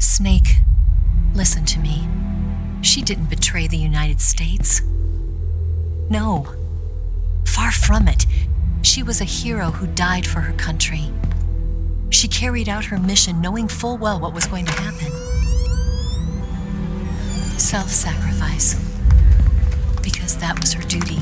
Snake, listen to me. She didn't betray the United States. No. Far from it. She was a hero who died for her country. She carried out her mission knowing full well what was going to happen. Self-sacrifice. Because that was her duty.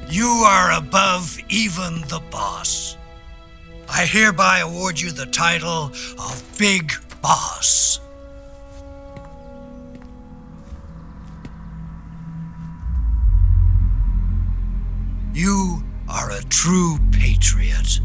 You are above even the boss. I hereby award you the title of Big Boss. You are a true patriot.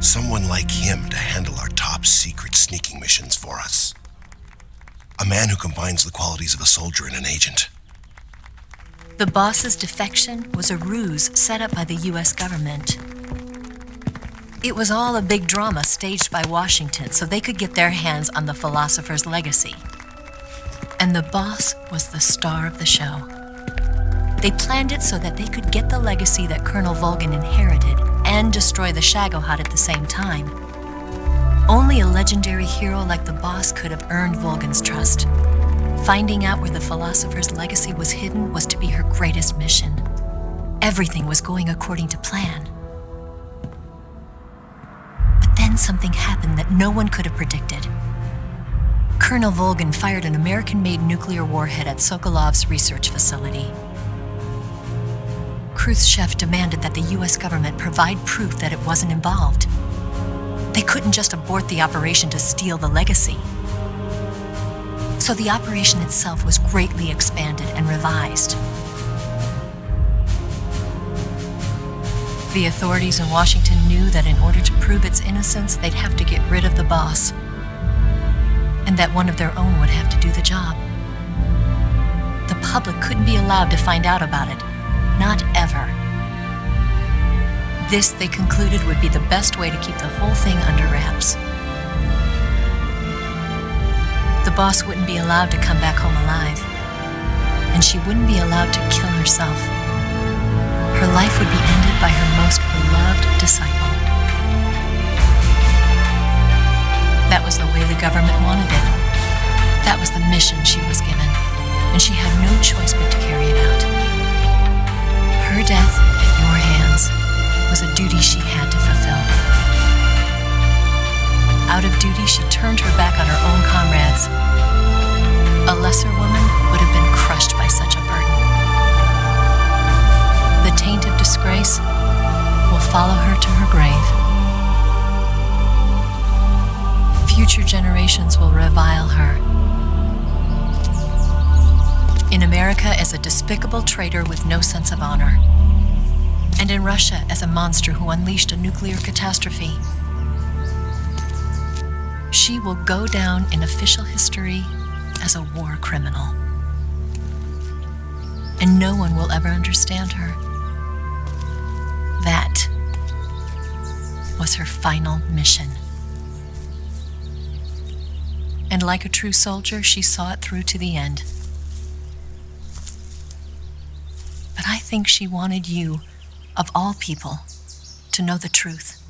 Someone like him to handle our top secret sneaking missions for us. A man who combines the qualities of a soldier and an agent. The boss's defection was a ruse set up by the U.S. government. It was all a big drama staged by Washington so they could get their hands on the philosopher's legacy. And the boss was the star of the show. They planned it so that they could get the legacy that Colonel Volgin inherited and destroy the Shagohod at the same time. Only a legendary hero like the boss could have earned Volgin's trust. Finding out where the philosopher's legacy was hidden was to be her greatest mission. Everything was going according to plan. But then something happened that no one could have predicted. Colonel Volgin fired an American-made nuclear warhead at Sokolov's research facility. Khrushchev demanded that the U.S. government provide proof that it wasn't involved. They couldn't just abort the operation to steal the legacy. So the operation itself was greatly expanded and revised. The authorities in Washington knew that in order to prove its innocence, they'd have to get rid of the boss, and that one of their own would have to do the job. The public couldn't be allowed to find out about it. Not ever. This, they concluded, would be the best way to keep the whole thing under wraps. The boss wouldn't be allowed to come back home alive, and she wouldn't be allowed to kill herself. Her life would be ended by her most beloved disciple. That was the way the government wanted it. That was the mission she was given, and she had no choice but to carry it out. Her death at your hands was a duty she had to fulfill. Out of duty, she turned her back on her own comrades. A lesser woman would have been crushed by such a burden. The taint of disgrace will follow her to her grave. Future generations will revile her. In America as a despicable traitor with no sense of honor. And in Russia as a monster who unleashed a nuclear catastrophe. She will go down in official history as a war criminal. And no one will ever understand her. That was her final mission. And like a true soldier, she saw it through to the end. But I think she wanted you, of all people, to know the truth.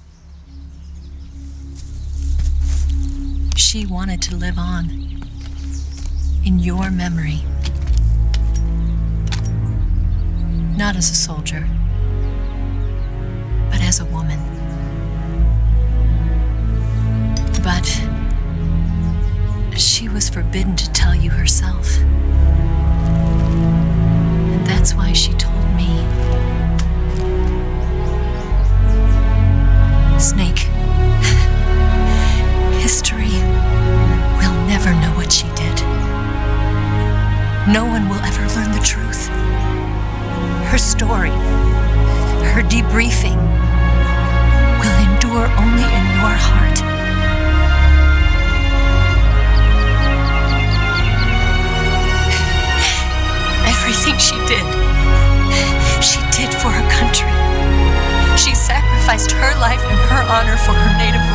She wanted to live on in your memory. Not as a soldier, but as a woman. But she was forbidden to tell you herself. And that's why she told me. Snake, history will never know what she did. No one will ever learn the truth. Her story, her debriefing, will endure only in your heart. Everything she did for her country. She sacrificed her life and her honor for her native